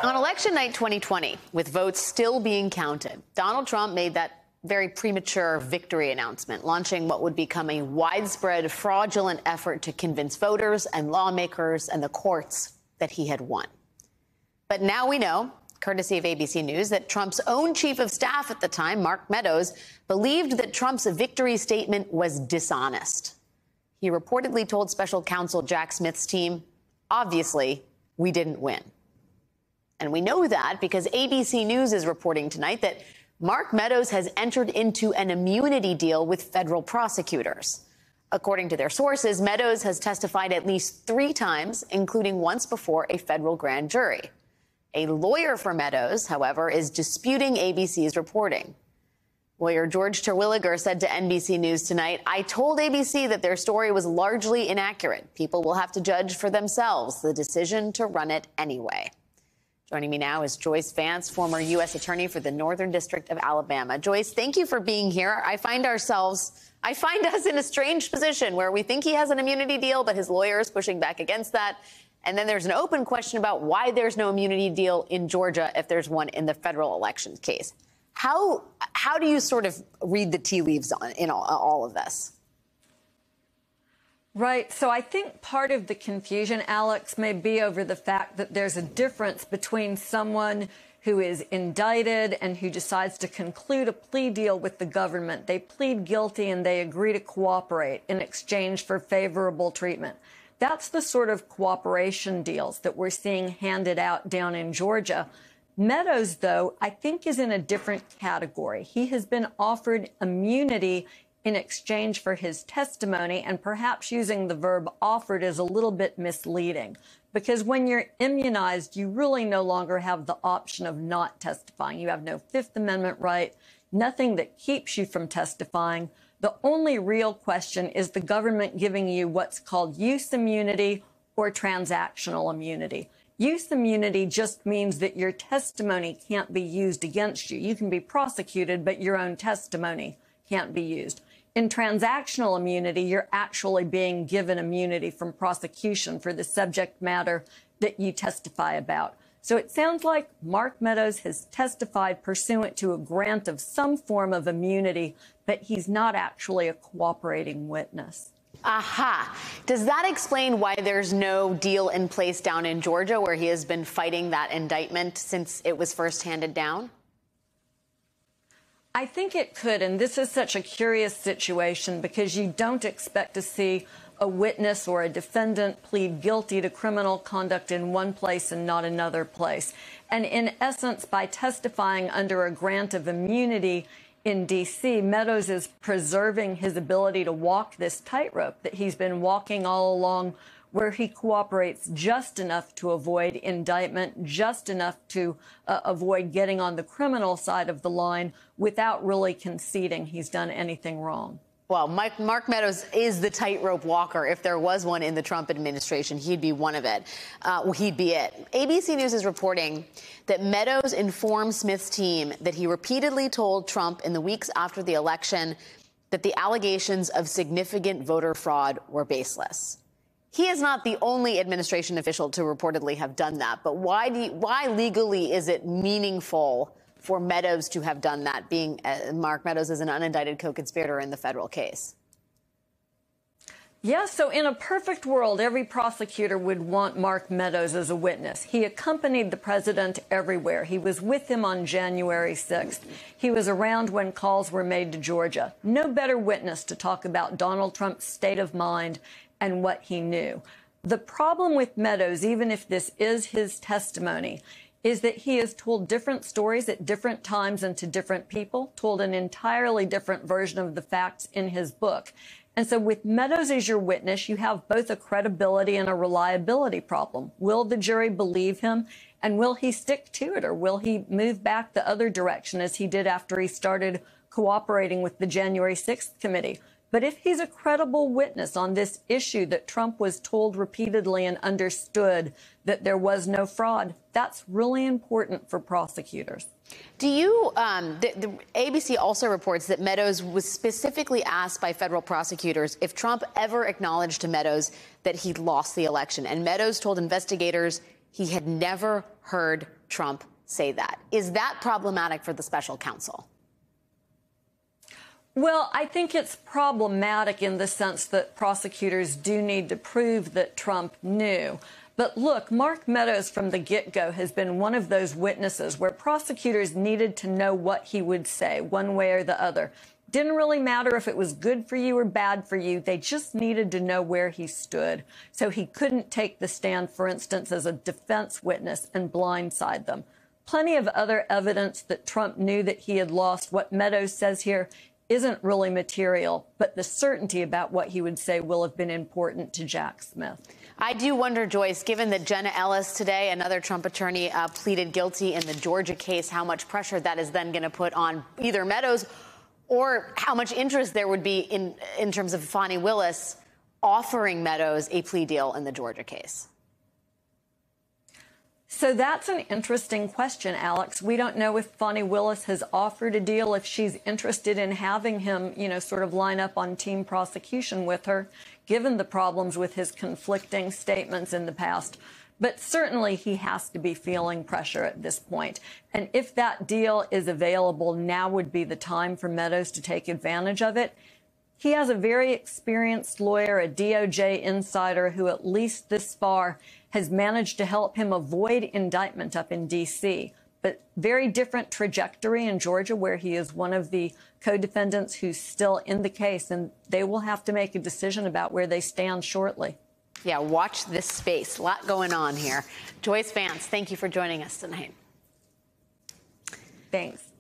On election night 2020, with votes still being counted, Donald Trump made that very premature victory announcement, launching what would become a widespread fraudulent effort to convince voters and lawmakers and the courts that he had won. But now we know, courtesy of ABC News, that Trump's own chief of staff at the time, Mark Meadows, believed that Trump's victory statement was dishonest. He reportedly told special counsel Jack Smith's team, obviously, we didn't win. And we know that because ABC News is reporting tonight that Mark Meadows has entered into an immunity deal with federal prosecutors. According to their sources, Meadows has testified at least 3 times, including once before a federal grand jury. A lawyer for Meadows, however, is disputing ABC's reporting. Lawyer George Terwilliger said to NBC News tonight, "I told ABC that their story was largely inaccurate. People will have to judge for themselves the decision to run it anyway." Joining me now is Joyce Vance, former U.S. Attorney for the Northern District of Alabama. Joyce, thank you for being here. I find us in a strange position where we think he has an immunity deal, but his lawyer is pushing back against that. And then there's an open question about why there's no immunity deal in Georgia if there's one in the federal election case. How do you sort of read the tea leaves in all of this? Right. So I think part of the confusion, Alex, may be over the fact that there's a difference between someone who is indicted and who decides to conclude a plea deal with the government. They plead guilty and they agree to cooperate in exchange for favorable treatment. That's the sort of cooperation deals that we're seeing handed out down in Georgia. Meadows, though, I think is in a different category. He has been offered immunity in exchange for his testimony, and perhaps using the verb offered is a little bit misleading, because when you're immunized, you really no longer have the option of not testifying. You have no Fifth Amendment right, nothing that keeps you from testifying. The only real question is the government giving you what's called use immunity or transactional immunity. Use immunity just means that your testimony can't be used against you. You can be prosecuted, but your own testimony can't be used. In transactional immunity, you're actually being given immunity from prosecution for the subject matter that you testify about. So it sounds like Mark Meadows has testified pursuant to a grant of some form of immunity, but he's not actually a cooperating witness. Aha. Does that explain why there's no deal in place down in Georgia, where he has been fighting that indictment since it was first handed down? I think it could, and this is such a curious situation because you don't expect to see a witness or a defendant plead guilty to criminal conduct in one place and not another place. And in essence, by testifying under a grant of immunity in D.C., Meadows is preserving his ability to walk this tightrope that he's been walking all along, where he cooperates just enough to avoid indictment, just enough to avoid getting on the criminal side of the line without really conceding he's done anything wrong. Well, Mark Meadows is the tightrope walker. If there was one in the Trump administration, he'd be one of it. He'd be it. ABC News is reporting that Meadows informed Smith's team that he repeatedly told Trump in the weeks after the election that the allegations of significant voter fraud were baseless. He is not the only administration official to reportedly have done that. But why legally is it meaningful for Meadows to have done that, being Mark Meadows is an unindicted co-conspirator in the federal case? Yes, so in a perfect world, every prosecutor would want Mark Meadows as a witness. He accompanied the president everywhere. He was with him on January 6th. He was around when calls were made to Georgia. No better witness to talk about Donald Trump's state of mind and what he knew. The problem with Meadows, even if this is his testimony, is that he has told different stories at different times and to different people, told an entirely different version of the facts in his book. And so with Meadows as your witness, you have both a credibility and a reliability problem. Will the jury believe him? And will he stick to it? Or will he move back the other direction as he did after he started cooperating with the January 6th committee? But if he's a credible witness on this issue that Trump was told repeatedly and understood that there was no fraud, that's really important for prosecutors. Do you, the ABC also reports that Meadows was specifically asked by federal prosecutors if Trump ever acknowledged to Meadows that he'd lost the election. And Meadows told investigators he had never heard Trump say that. Is that problematic for the special counsel? Well, I think it's problematic in the sense that prosecutors do need to prove that Trump knew. But look, Mark Meadows from the get-go has been one of those witnesses where prosecutors needed to know what he would say one way or the other. Didn't really matter if it was good for you or bad for you. They just needed to know where he stood. So he couldn't take the stand, for instance, as a defense witness and blindside them. Plenty of other evidence that Trump knew that he had lost. What Meadows says here isn't really material, but the certainty about what he would say will have been important to Jack Smith. I do wonder, Joyce, given that Jenna Ellis today, another Trump attorney, pleaded guilty in the Georgia case, how much pressure that is then going to put on either Meadows or how much interest there would be in terms of Fani Willis offering Meadows a plea deal in the Georgia case. So that's an interesting question, Alex. We don't know if Fani Willis has offered a deal, if she's interested in having him, sort of line up on team prosecution with her, given the problems with his conflicting statements in the past. But certainly he has to be feeling pressure at this point. And if that deal is available, now would be the time for Meadows to take advantage of it. He has a very experienced lawyer, a DOJ insider, who at least this far has managed to help him avoid indictment up in D.C., but very different trajectory in Georgia, where he is one of the co-defendants who's still in the case, and they will have to make a decision about where they stand shortly. Yeah, watch this space. A lot going on here. Joyce Vance, thank you for joining us tonight. Thanks.